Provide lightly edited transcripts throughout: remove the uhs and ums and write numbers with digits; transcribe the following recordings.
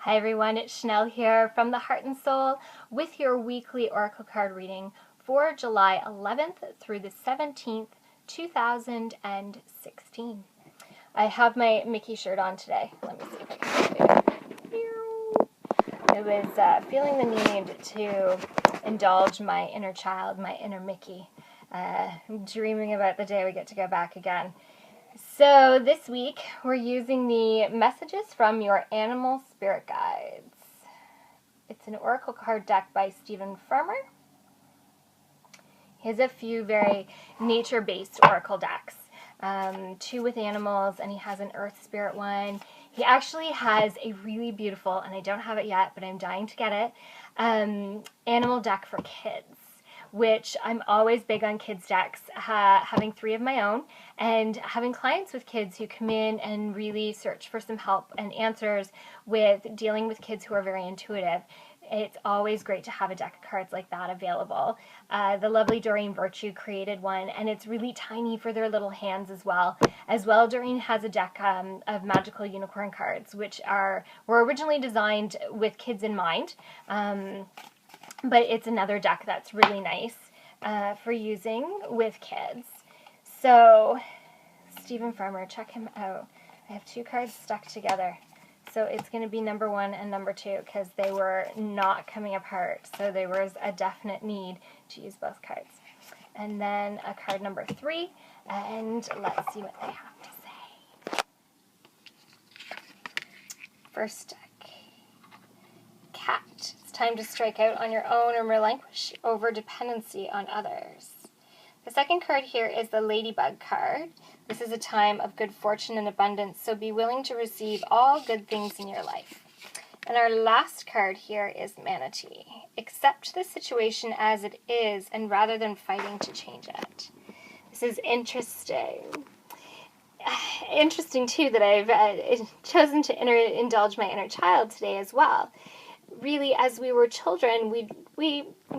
Hi everyone, it's Chanel here from the Heart and Soul with your weekly Oracle card reading for July 11th through the 17th, 2016. I have my Mickey shirt on today. Let me see if I can do it. I was feeling the need to indulge my inner child, my inner Mickey. I'm dreaming about the day we get to go back again. So this week we're using the messages from your animal spirit guides. It's an oracle card deck by Stephen Farmer. He has a few very nature-based oracle decks, two with animals, and he has an earth spirit one. He actually has a really beautiful, and I don't have it yet, but I'm dying to get it, animal deck for kids, which I'm always big on kids decks, having 3 of my own, and having clients with kids who come in and really search for some help and answers with dealing with kids who are very intuitive. It's always great to have a deck of cards like that available. The lovely Doreen Virtue created one, and it's really tiny for their little hands as well. Doreen has a deck of magical unicorn cards, which were originally designed with kids in mind. But it's another deck that's really nice for using with kids. So, Stephen Farmer, check him out. I have 2 cards stuck together. So it's going to be number 1 and number 2 because they were not coming apart. So there was a definite need to use both cards. And then a card number 3, and let's see what they have to say. First deck. Cat. It's time to strike out on your own and relinquish over dependency on others. The second card here is the Ladybug card. This is a time of good fortune and abundance, so be willing to receive all good things in your life. And our last card here is Manatee. Accept the situation as it is, and rather than fighting to change it. This is interesting. Interesting, too, that I've chosen to indulge my inner child today as well. Really, as we were children, we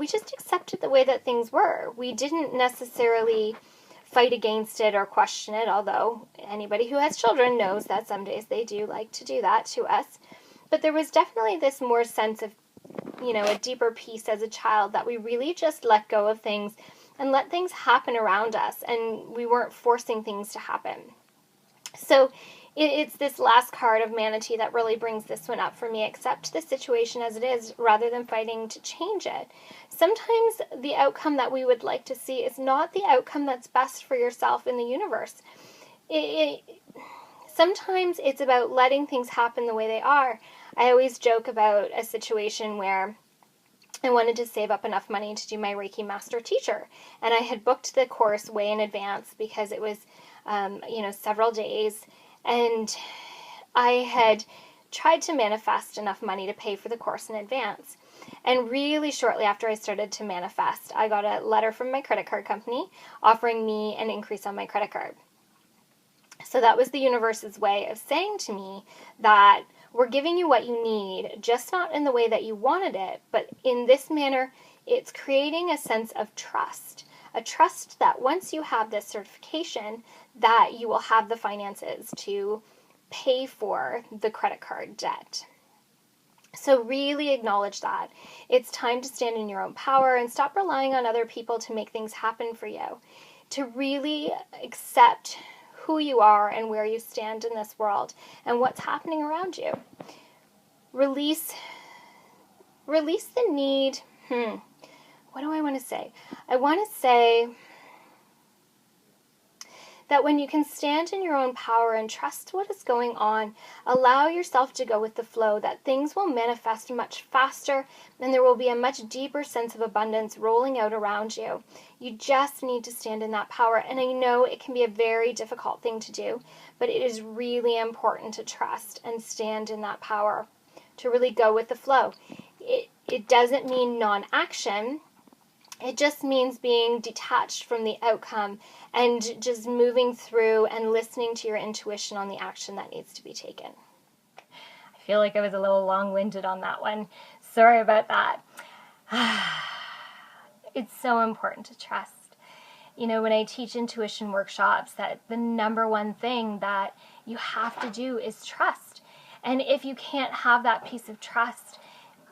just accepted the way that things were. We didn't necessarily fight against it or question it, although anybody who has children knows that some days they do like to do that to us. But there was definitely this more sense of, a deeper peace as a child, that we really just let go of things and let things happen around us, and we weren't forcing things to happen. So it's this last card of Manatee that really brings this one up for me. Accept the situation as it is rather than fighting to change it. Sometimes the outcome that we would like to see is not the outcome that's best for yourself in the universe. Sometimes it's about letting things happen the way they are. I always joke about a situation where I wanted to save up enough money to do my Reiki Master Teacher, and I had booked the course way in advance because it was, several days. And I had tried to manifest enough money to pay for the course in advance. And really shortly after I started to manifest, I got a letter from my credit card company offering me an increase on my credit card. So that was the universe's way of saying to me that we're giving you what you need, just not in the way that you wanted it, but in this manner, it's creating a sense of trust. A trust that once you have this certification, that you will have the finances to pay for the credit card debt. So really acknowledge that. It's time to stand in your own power and stop relying on other people to make things happen for you. To really accept who you are and where you stand in this world and what's happening around you. Release the need. What do I want to say? I want to say that when you can stand in your own power and trust what is going on, allow yourself to go with the flow, that things will manifest much faster and there will be a much deeper sense of abundance rolling out around you. You just need to stand in that power. And I know it can be a very difficult thing to do, but it is really important to trust and stand in that power, to really go with the flow. It doesn't mean non-action. It just means being detached from the outcome and just moving through and listening to your intuition on the action that needs to be taken. I feel like I was a little long-winded on that one. Sorry about that. It's so important to trust. When I teach intuition workshops, that the number one thing that you have to do is trust. And if you can't have that piece of trust,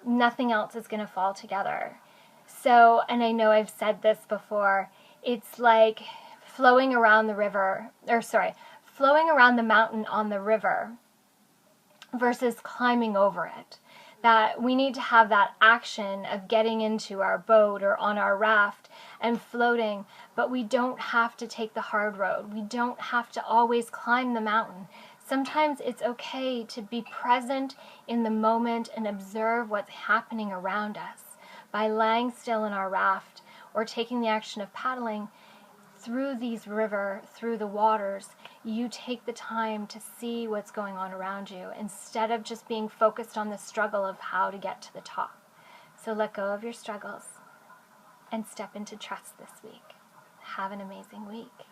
nothing else is going to fall together. So, and I know I've said this before, it's like flowing around the river, flowing around the mountain on the river versus climbing over it. That we need to have that action of getting into our boat or on our raft and floating, but we don't have to take the hard road. We don't have to always climb the mountain. Sometimes it's okay to be present in the moment and observe what's happening around us. By lying still in our raft or taking the action of paddling through through the waters, you take the time to see what's going on around you instead of just being focused on the struggle of how to get to the top. So let go of your struggles and step into trust this week. Have an amazing week.